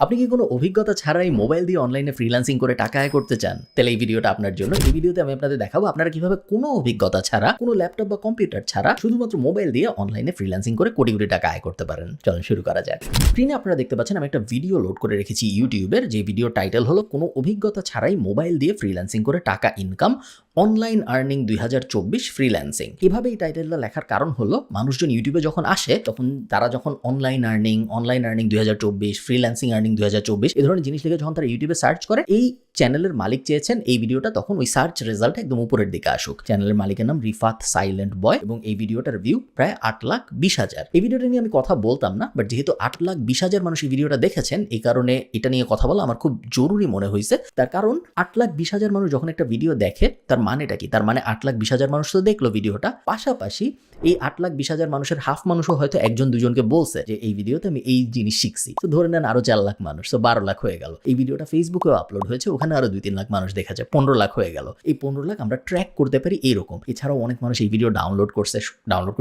আপনি কি কোনো অভিজ্ঞতা ছাড়াই মোবাইল দিয়ে অনলাইনে ফ্রিল্যান্সিং করে টাকা আয় করতে চান? তাহলে এই ভিডিওটা আপনার জন্য। এই ভিডিওতে আমি আপনাদের দেখাবো আপনারা কিভাবে কোনো অভিজ্ঞতা ছাড়া, কোনো ল্যাপটপ বা কম্পিউটার ছাড়া শুধুমাত্র মোবাইল দিয়ে অনলাইনে ফ্রিল্যান্সিং করে কোটি কোটি টাকা আয় করতে পারেন। চলুন শুরু করা যাক। স্ক্রিনে আপনারা দেখতে পাচ্ছেন আমি একটা ভিডিও লোড করে রেখেছি ইউটিউবের, যে ভিডিও টাইটেল হলো কোনো অভিজ্ঞতা ছাড়াই মোবাইল দিয়ে ফ্রিল্যান্সিং করে টাকা ইনকাম, অনলাইন আর্নিং 2024 ফ্রিল্যান্সিং। এভাবে এই টাইটেলটা লেখার কারণ হলো মানুষজন ইউটিউবে যখন আসে তখন তারা যখন অনলাইন আর্নিং 2024, ফ্রিল্যান্সিং আর্নিং 2024 এই ধরনের জিনিস লিখে যখন তারা ইউটিউবে সার্চ করে, এই চ্যানেলের মালিক চেয়েছেন এই ভিডিওটা তখন ওই সার্চ রেজাল্ট একদম উপরের দিকে আসুক। চ্যানেলের মালিকের নাম রিফাত সাইলেন্ট বয় এবং এই ভিডিওটার ভিউ প্রায় 8,20,000। এই ভিডিওটা নিয়ে আমি কথা বলতাম না, বাট যেহেতু 8,20,000 মানুষ এই ভিডিওটা দেখেছেন, এই কারণে এটা নিয়ে কথা বলা আমার খুব জরুরি মনে হয়েছে। তার কারণ 8,20,000 মানুষ যখন একটা ভিডিও দেখে তার মানেটা কি? তার মানে 8,20,000 মানুষ তো দেখলো ভিডিওটা, পাশাপাশি এই 8,20,000 মানুষের হাফ মানুষও হয়তো একজন দুজনকে বলছে যে এই ভিডিওতে আমি এই জিনিস শিখছি। তো ধরে নেন আরো 4 লাখ মানুষ, তো 12 লাখ হয়ে গেল। এই ভিডিওটা ফেসবুকেও আপলোড হয়েছে, ওখানে আরো 2-3 লাখ মানুষ দেখেছে, 15 লাখ হয়ে গেল। এই 15 লাখ আমরা ট্র্যাক করতে পারি এইরকম। এছাড়াও অনেক মানুষ এই ভিডিও ডাউনলোড করে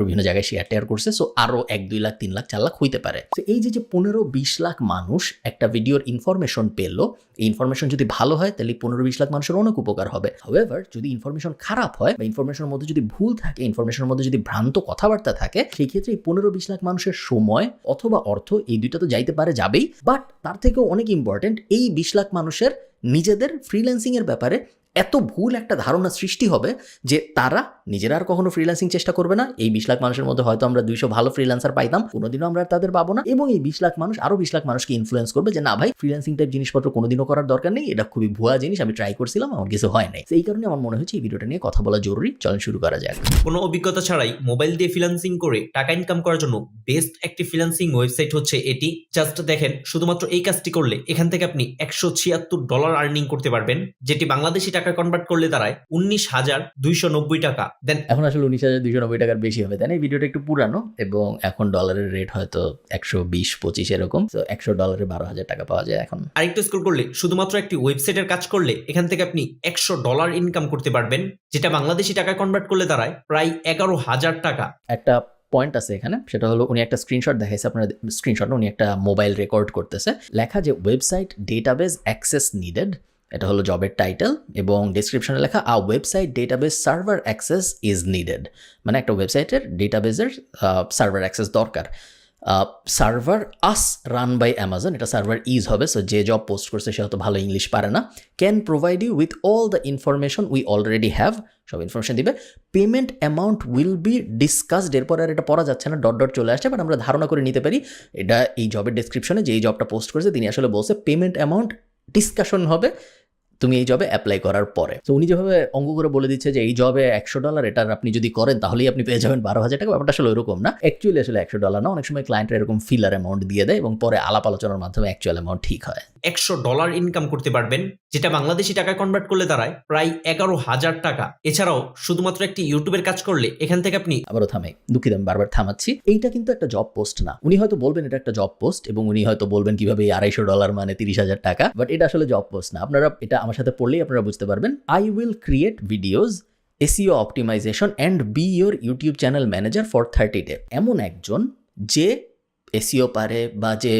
বিভিন্ন জায়গায় শেয়ার করছে, সো আরো 1-2 লাখ 3 লাখ 4 লাখ হইতে পারে। তো এই যে 15-20 লাখ মানুষ একটা ভিডিওর ইনফরমেশন পেলো, এই ইনফরমেশন যদি ভালো হয় তাহলে 15-20 লাখ মানুষের অনেক উপকার হবে। হাউএভার যদি ইনফরমেশন খারাপ হয় বা ইনফরমেশনের মধ্যে যদি ভুল থাকে, ইনফরমেশনের মধ্যে যদি ভ্রান্ত কথাবার্তা থাকে, সেই ক্ষেত্রে এই 15-20 লাখ মানুষের সময় অথবা অর্থ এই দুইটা তো যাইতে পারে, যাবেই, বাট তার থেকেও অনেক ইম্পর্টেন্ট এই 20 লাখ মানুষের নিজেদের ফ্রিল্যান্সিং এর ব্যাপারে এত ভুল একটা ধারণা সৃষ্টি হবে যে তারা নিজেরা আর কখনো ফ্রিল্যান্সিং চেষ্টা করবে না। এই 20 লাখ মানুষের মধ্যে হয়তো আমরা 200 ভালো ফ্রিল্যান্সার পাইতাম, কোনোদিনও আমরা তাদের পাবো না। এবং এই 20 লাখ মানুষ আরো 20 লাখ মানুষকে ইনফ্লুয়েন্স করবে যে না ভাই, ফ্রিল্যান্সিং টাইপ জিনিসপত্র কোনোদিনও করার দরকার নেই, এটা খুবই ভুয়া জিনিস, আমি ট্রাই করছিলাম, আমার কিছু হয় নাই। এই কারণে আমার মনে হচ্ছে এই ভিডিওটা নিয়ে কথা বলা জরুরি। চলুন শুরু করা যাক। কোনো অভিজ্ঞতা ছাড়াই মোবাইল দিয়ে ফ্রিল্যান্সিং করে টাকা ইনকাম করার জন্য বেস্ট একটি ফ্রিল্যান্সিং ওয়েবসাইট হচ্ছে এটি। জাস্ট দেখেন, শুধুমাত্র এই কাজটি করলে এখান থেকে আপনি $176 আর্নিং করতে পারবেন, যেটি বাংলাদেশি টাকা কনভার্ট করলে দাঁড়ায় 19,290 টাকা। দেন এখন আসলে 19,290 টাকার বেশি হবে, তাই না? এই ভিডিওটা একটু পুরানো এবং এখন ডলারের রেট হয়তো 120-25 এরকম। তো $100 12,000 টাকা পাওয়া যায় এখন। আরেকটু স্ক্রল করলে শুধুমাত্র একটি ওয়েবসাইটের কাজ করলে এখান থেকে আপনি $100 ইনকাম করতে পারবেন, যেটা বাংলাদেশি টাকা কনভার্ট করলে দাঁড়ায় প্রায় 11,000 টাকা। একটা পয়েন্ট আছে এখানে, সেটা হলো উনি একটা স্ক্রিনশট দেখাইছে, আপনার স্ক্রিনশটে উনি একটা মোবাইল রেকর্ড করতেছে, লেখা যে ওয়েবসাইট ডেটাবেস অ্যাক্সেস নিডেড, এটা হলো জবের টাইটেল, এবং ডেসক্রিপশনে লেখা a website database server access is needed, মানে একটা ওয়েবসাইটের ডেটাবেসের সার্ভার অ্যাক্সেস দরকার। Server as run by Amazon, এটা সার্ভার ইজ হবে, সো যে জব পোস্ট করছে সে হয়তো ভালো ইংলিশ পারে না। Can provide you with all the information we already have, সব ইনফরমেশন দিবে। Payment amount will be discussed, এরপর আর এটা পড়া যাচ্ছে না, ডট চলে আসছে, বাট আমরা ধারণা করে নিতে পারি এটা এই জবের ডেসক্রিপশনে যে এই জবটা পোস্ট করেছে তিনি আসলে বলছে পেমেন্ট অ্যামাউন্ট ডিসকাশন হবে তুমি এই জবে অ্যাপ্লাই করার পরে। তো উনি যেভাবে অঙ্ক করে বলে দিচ্ছে যে এই জবে $100, এটার আপনি যদি করেন তাহলেই আপনি পেয়ে যাবেন 12,000 টাকা, ব্যাপারটা আসলে ওরকম না। অ্যাকচুয়ালি আসলে $100 না, অনেক সময় ক্লায়েন্টরা এরকম ফিলার অ্যামাউন্ট দিয়ে দেয় এবং পরে আলাপ আলোচনার মাধ্যমে অ্যাকচুয়াল অ্যামাউন্ট ঠিক হয়। $100 ইনকাম করতে পারবেন, যেটা বাংলাদেশি টাকা কনভার্ট করলে দাঁড়ায় প্রায় 11,000 টাকা। এছাড়াও শুধুমাত্র একটি ইউটিউবের কাজ করলে এখান থেকে আপনি আবারও দুঃখিত আমি বারবার থামাচ্ছি, এইটা কিন্তু একটা জব পোস্ট না। উনি হয়তো বলবেন এটা একটা জব পোস্ট এবং উনি হয়তো বলবেন কিভাবে $250 মানে 30,000 টাকা, বাট এটা আসলে জব পোস্ট না। আপনারা এটা আমার সাথে পড়লেই আপনারা বুঝতে পারবেন। I will create videos, SEO optimisation and B your YouTube channel manager for 30 day. এমন একজন যে SEO পারে বা যে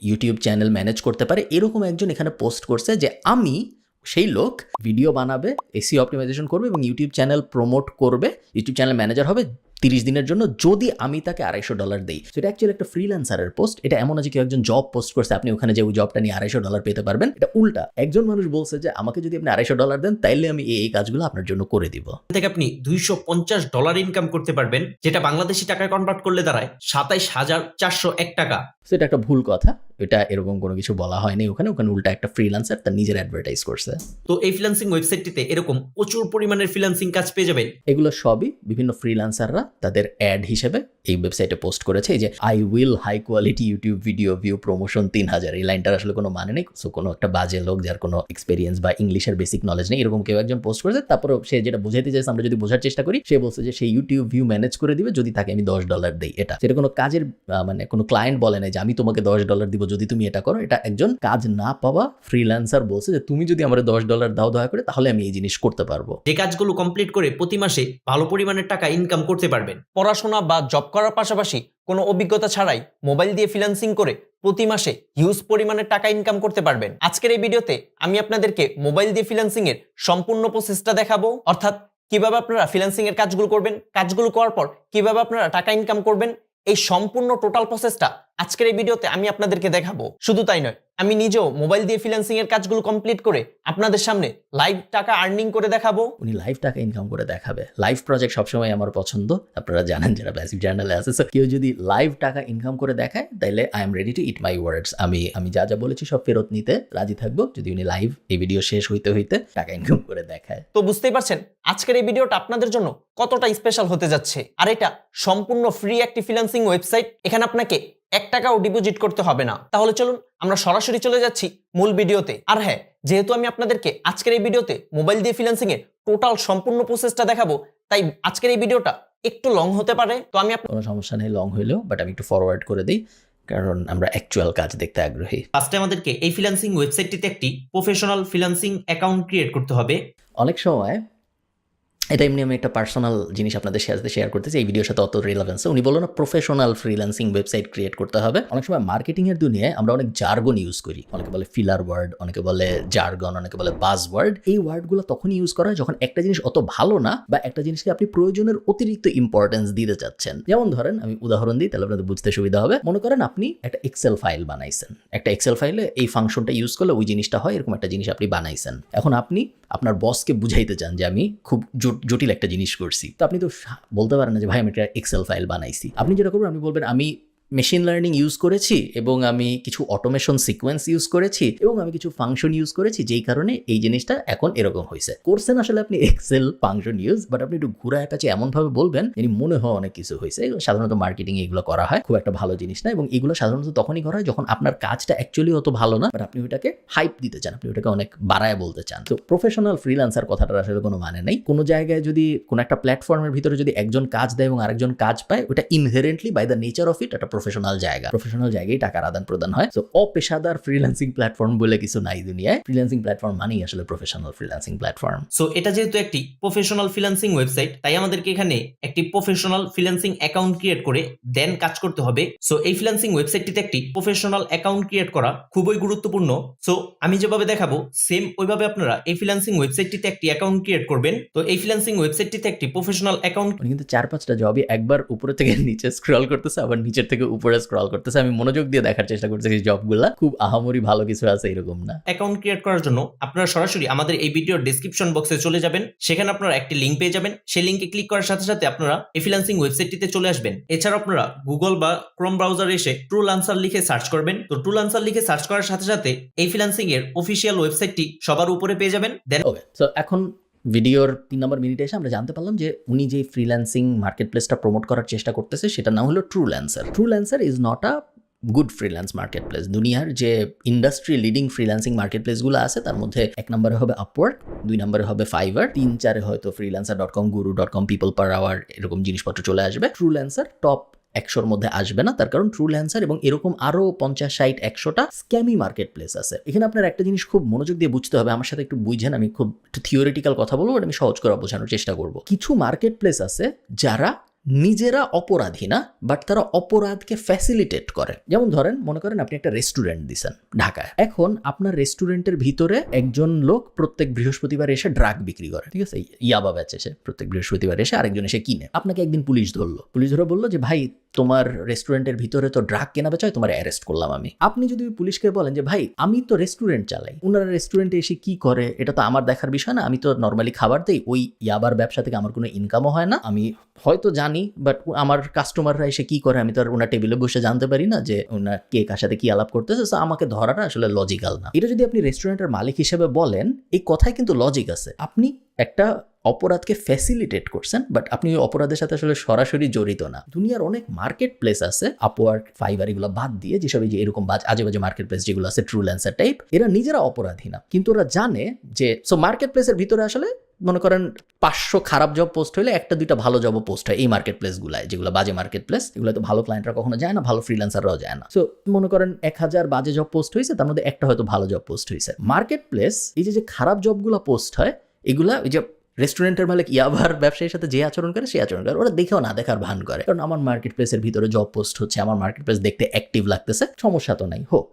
ইউটিউব চ্যানেল ম্যানেজ করতে পারে, এরকম একজন এখানে পোস্ট করছে যে আমি সেই লোক ভিডিও বানাবে, SEO অপটিমাইজেশন করবে এবং ইউটিউব চ্যানেল প্রমোট করবে, ইউটিউব চ্যানেল ম্যানেজার হবে 30 দিনের জন্য যদি আমি তাকে $250 দিই। সেটা অ্যাকচুয়ালি একটা ফ্রিল্যান্সারের পোস্ট। এটা এমন আছে কেউ একজন জব পোস্ট করছে, আপনি ওখানে যে ওই জবটা নিয়ে $250 পেতে পারবেন। এটা উল্টা, একজন মানুষ বলছে যে আমাকে যদি আপনি $250 দেন তাইলে আমি এই কাজগুলো আপনার জন্য করে দিব। থেকে আপনি $250 ইনকাম করতে পারবেন, যেটা বাংলাদেশি টাকায় কনভার্ট করলে দাঁড়ায় 27,401 টাকা। সেটা একটা ভুল কথা, এটা এরকম কোনো কিছু বলা হয়নি ওখানে উল্টা একটা ফ্রিল্যান্সার তার নিজের অ্যাডভার্টাইজ করছে। তো এই ফ্রিল্যান্সিং ওয়েবসাইটটিতে এরকম প্রচুর পরিমাণের ফ্রিল্যান্সিং কাজ পেয়ে যাবেন। এগুলো সবই বিভিন্ন ফ্রিল্যান্সাররা তাদের অ্যাড হিসেবে এই ওয়েবসাইটে পোস্ট করেছে। এই যে I will high quality YouTube video view promotion 3,000, এই লাইনটার আসলে কোনো মানে নেই। সো কোনো একটা বাজে লোক যার কোনো এক্সপিরিয়েন্স বা ইংলিশের বেসিক নলেজ নেই, এরকম কেউ একজন পোস্ট করেছে। তারপরে সে যেটা বুঝাইতে চাইছে আমরা যদি বোঝার চেষ্টা করি, সে বলছে যে সে ইউটিউব ভিউ ম্যানেজ করে দিবে যদি তাকে আমি $10 দিই। এটা সেটা কোনো কাজের মানে কোনো ক্লায়েন্ট বলে নাই যে যে আমি তোমাকে $10 দিব যদি তুমি এটা করো, এটা একজন কাজ না পাওয়া ফ্রিল্যান্সার বলছে যে তুমি যদি আমার $10 দাও দয়া করে, তাহলে আমি এই জিনিস করতে পারবো। যে কাজগুলো কমপ্লিট করে প্রতি মাসে ভালো পরিমাণের টাকা ইনকাম করতে পারবেন। পড়াশোনা বা জব করার পাশাপাশি কোনো অভিজ্ঞতা ছাড়াই মোবাইল দিয়ে ফ্রিল্যান্সিং করে প্রতি মাসে হিউজ পরিমাণের টাকা ইনকাম করতে পারবেন। আজকের এই ভিডিওতে আমি আপনাদেরকে মোবাইল দিয়ে ফ্রিল্যান্সিং এর সম্পূর্ণ প্রসেসটা দেখাবো, অর্থাৎ কিভাবে আপনারা ফ্রিল্যান্সিং এর কাজগুলো করবেন, কাজগুলো করার পর কিভাবে আপনারা টাকা ইনকাম করবেন, এই সম্পূর্ণ টোটাল প্রসেসটা আজকের এই ভিডিওতে আমি আপনাদেরকে দেখাবো। শুধু তাই নয়, আমি নিজেও মোবাইল দিয়ে ফ্রিল্যান্সিং এর কাজগুলো কমপ্লিট করে আপনাদের সামনে লাইভ টাকা আর্নিং করে দেখাবো। উনি লাইভ টাকা ইনকাম করে দেখাবে। লাইভ প্রজেক্ট সবসময় আমার পছন্দ, আপনারা জানেন যারা প্যাসিভ জার্নালে আছে। সো কেউ যদি লাইভ টাকা ইনকাম করে দেখায় তাহলে আই এম রেডি টু ইট মাই ওয়ার্ডস। আমি যা যা বলেছি সব ফেরত নিতে রাজি থাকবো যদি উনি লাইভ এই ভিডিও শেষ হইতে হইতে টাকা ইনকাম করে দেখায়। তো বুঝতেই পারছেন আজকের এই ভিডিওটা আপনাদের জন্য কতটা স্পেশাল হতে যাচ্ছে। আর এটা সম্পূর্ণ ফ্রি একটি ফ্রিল্যান্সিং ওয়েবসাইট, এখানে আপনাকে $1 ডিপোজিট করতে হবে না। তাহলে চলুন আমরা সরাসরি চলে যাচ্ছি মূল ভিডিওতে। আর হ্যাঁ, যেহেতু আমি আপনাদেরকে আজকের এই ভিডিওতে মোবাইল দিয়ে ফ্রিল্যান্সিং এর টোটাল সম্পূর্ণ প্রসেসটা দেখাবো, তাই আজকের এই ভিডিওটা একটু লং হতে পারে। তো আমি কোনো সমস্যা নেই লং হইলেও, বাট আমি একটু ফরওয়ার্ড করে দিই কারণ আমরা অ্যাকচুয়াল কাজ দেখতে আগ্রহী। ফার্স্টে আমাদেরকে এই ফ্রিল্যান্সিং ওয়েবসাইটটিতে একটি প্রফেশনাল ফ্রিল্যান্সিং অ্যাকাউন্ট ক্রিয়েট করতে হবে। অনেক সময় এটা এমনি আমি একটা পার্সোনাল জিনিস আপনাদের সাথে শেয়ার করতেছি, এই ভিডিওর সাথে অত রিলেভেন্স। উনি বললো না প্রফেশনাল ফ্রিল্যান্সিং ওয়েবসাইট ক্রিয়েট করতে হবে। অনেক সময় মার্কেটিংয়ের দুনিয়ায় আমরা অনেক জার্গন ইউজ করি, অনেকে বলে ফিলার ওয়ার্ড, অনেকে বলে জার্গন, অনেকে বলে বাজ ওয়ার্ড। এই ওয়ার্ডগুলো তখনই ইউজ করা হয় যখন একটা জিনিস অত ভালো না বা একটা জিনিসকে আপনি প্রয়োজনের অতিরিক্ত ইম্পর্টেন্স দিতে চাচ্ছেন। যেমন ধরেন আমি উদাহরণ দিই তাহলে আপনাদের বুঝতে সুবিধা হবে। মনে করেন আপনি একটা এক্সেল ফাইল বানাইছেন, একটা এক্সেল ফাইলে এই ফাংশনটা ইউজ করলে ওই জিনিসটা হয়, এরকম একটা জিনিস আপনি বানাইছেন। এখন আপনি আপনার বসকে বুঝাইতে চান যে আমি খুব জটিল একটা জিনিস করছি, তো আপনি তো বলতে পারেন না যে ভাই আমি একটা এক্সেল ফাইল বানাইছি। আপনি যেটা করবেন, আপনি বলবেন আমি মেশিন লার্নিং ইউজ করেছি এবং আমি কিছু অটোমেশন সিকোয়েন্স ইউজ করেছি এবং আমি কিছু ফাংশন ইউজ করেছি, যেই কারণে এই জিনিসটা এখন এরকম হয়েছে। করছেন আসলে আপনি এক্সেল ফাংশন ইউজ, বাট আপনি একটু ঘুরায় কাছে এমনভাবে বলবেন যিনি মনে হয় অনেক কিছু হয়েছে। সাধারণত মার্কেটিং এগুলো করা হয়, খুব একটা ভালো জিনিস না, এবং এগুলো সাধারণত তখনই করা হয় যখন আপনার কাজটা অ্যাকচুয়ালি অত ভালো না, বাট আপনি ওইটাকে হাইপ দিতে চান, আপনি ওটাকে অনেক বাড়ায় বলতে চান। তো প্রফেশনাল ফ্রিল্যান্সার কথাটার আসলে কোনো মানে নেই। কোনো জায়গায় যদি কোনো একটা প্ল্যাটফর্মের ভিতরে যদি একজন কাজ দেয় এবং আরেকজন কাজ পায়, ওটা inherently by the nature of it একটা প্রফেশনাল জায়গা। প্রফেশনাল জায়গায় টাকার আদান প্রদান হয়। সো অপেশাদার ফ্রিল্যান্সিং প্ল্যাটফর্ম বলে কিছু নাই দুনিয়ায়। ফ্রিল্যান্সিং প্ল্যাটফর্ম মানেই আসলে প্রফেশনাল ফ্রিল্যান্সিং প্ল্যাটফর্ম। সো এটা যেহেতু একটি প্রফেশনাল ফ্রিল্যান্সিং ওয়েবসাইট, তাই আমাদেরকে এখানে একটি প্রফেশনাল ফ্রিল্যান্সিং অ্যাকাউন্ট ক্রিয়েট করে দেন কাজ করতে হবে। সো এই ফ্রিল্যান্সিং ওয়েবসাইটটিতে একটি প্রফেশনাল অ্যাকাউন্ট ক্রিয়েট করা খুবই গুরুত্বপূর্ণ। সো আমি যেভাবে দেখাবো সেম ওইভাবে আপনারা এই ফ্রিল্যান্সিং ওয়েবসাইটটিতে একটি অ্যাকাউন্ট ক্রিয়েট করবেন। তো এই ফ্রিল্যান্সিং ওয়েবসাইটটিতে একটি প্রফেশনাল অ্যাকাউন্ট কিন্তু 4-5টা জবই একবার উপরে থেকে নিচে স্ক্রল করতেছে, আবার নিচের থেকে উপরে স্ক্রল করতেছে। আমি মনোযোগ দিয়ে দেখার চেষ্টা করতেছি জবগুলা খুব আহামরি ভালো কিছু আছে এরকম না। অ্যাকাউন্ট ক্রিয়েট করার জন্য আপনারা সরাসরি আমাদের এই ভিডিওর ডেসক্রিপশন বক্সে চলে যাবেন, সেখানে আপনারা একটি লিংক পেয়ে যাবেন। সেই লিংকে ক্লিক করার সাথে সাথে আপনারা এই ফ্রিল্যান্সিং ওয়েবসাইটটিতে চলে আসবেন। এছাড়া আপনারা গুগল বা ক্রোম ব্রাউজারে এসে ট্রুলান্সার লিখে সার্চ করবেন। তো ট্রুলান্সার লিখে সার্চ করার সাথে সাথে এই ফ্রিল্যান্সিং এর অফিসিয়াল ওয়েবসাইটটি সবার উপরে পেয়ে যাবেন। দেন ওকে, সো এখন ভিডিওর 3 নম্বর মিনিটে এসে আমরা জানতে পারলাম যে উনি যে ফ্রিল্যান্সিং মার্কেট প্লেসটা প্রমোট করার চেষ্টা করতেছে সেটার নাম হলো Truelancer. Truelancer is not a good freelance market place. দুনিয়ার যে ইন্ডাস্ট্রি লিডিং ফ্রিল্যান্সিং মার্কেট প্লেসগুলো আছে তার মধ্যে 1 নম্বরে হবে আপওয়ার্ক, 2 নম্বরে হবে ফাইবার, 3-4 হয়তো freelancer.com, guru.com, people per hour এরকম জিনিসপত্র চলে আসবে। ট্রুলান্সার টপ 100-র মধ্যে আসবে না, তার কারণ ট্রুলান্সার এবং এরকম আরো 50-60-100টা স্ক্যামি মার্কেট প্লেস আছে। এখানে আপনার একটা জিনিস খুব মনোযোগ দিয়ে বুঝতে হবে, আমার সাথে একটু বুঝেন, আমি খুব থিওরিটিক্যাল কথা বলবো, আমি সহজ করে বোঝানোর চেষ্টা করব। কিছু মার্কেট প্লেস আছে যারা নিজেরা অপরাধী না, বাট তারা অপরাধকে ফ্যাসিলিটেট করে। যেমন ধরেন মনে করেন আপনি একটা রেস্টুরেন্ট দিচ্ছেন ঢাকায়, এখন আপনার রেস্টুরেন্টের ভিতরে একজন লোক প্রত্যেক বৃহস্পতিবার এসে ড্রাগ বিক্রি করে, ঠিক আছে, ইয়াবা বেচে সে প্রত্যেক বৃহস্পতিবার এসে, আরেকজন এসে কিনে। আপনাকে একদিন পুলিশ ধরলো, পুলিশ ধরে বললো যে ভাই তোমার রেস্টুরেন্টের ভিতরে তো ড্রাগ কেনা বেচা হয়, তোমার অ্যারেস্ট করলাম আমি। আপনি যদি পুলিশকে বলেন যে ভাই আমি তো রেস্টুরেন্ট চালাই, ওনারা রেস্টুরেন্টে এসে কি করে এটা তো আমার দেখার বিষয় না, আমি তো নর্মালি খাবার দেই, ওই ইয়াবার ব্যবসা থেকে আমার কোনো ইনকামও হয় না, আমি হয়তো জানি বাট আমার কাস্টমাররা এসে কি করে আমি তো আর ওনার টেবিলে বসে জানতে পারি না যে ওনার কে কার সাথে কি আলাপ করতেছে, সো আমাকে ধরাটা আসলে লজিক্যাল না। এটা যদি আপনি রেস্টুরেন্টের মালিক হিসেবে বলেন, এই কথায় কিন্তু লজিক আছে। আপনি একটা অপরাধকে ফ্যাসিলিটেট করছেন, বাট আপনি ওই অপরাধের সাথে আসলে সরাসরি জড়িত না। দুনিয়ার অনেক মার্কেট প্লেস আছে, আপওয়ার্ক, ফাইবার এগুলো বাদ দিয়ে, যেসব যে এরকম আজে বাজে মার্কেট প্লেস যেগুলো আছে ট্রুলান্সার টাইপ, এরা নিজেরা অপরাধী না, কিন্তু ওরা জানে যে সো মার্কেট প্লেসের ভিতরে আসলে মনে করেন 500 খারাপ জব পোস্ট হলে 1-2টা ভালো জব পোস্ট হয় এই মার্কেট প্লেসগুলায়, যেগুলো বাজে মার্কেট প্লেস, এগুলো তো ভালো ক্লায়েন্টরা কখনো যায় না, ভালো ফ্রিল্যান্সাররাও যায় না। সো মনে করেন 1000 বাজে জব পোস্ট হয়েছে, তার মধ্যে একটা হয়তো ভালো জব পোস্ট হয়েছে। মার্কেট প্লেস এই যে খারাপ জবগুলো পোস্ট হয়, এগুলা ওই যে রেস্টুরেন্টের মালিক ইয়াবার ব্যবসায়ীর সাথে যে আচরণ করে সেই আচরণ করে, ওরা দেখেও না দেখার ভান করে। কারণ আমার মার্কেট প্লেসের ভিতরে জব পোস্ট হচ্ছে, আমার মার্কেট প্লেস দেখতে অ্যাক্টিভ লাগতেছে, সমস্যা তো নাই, হোক।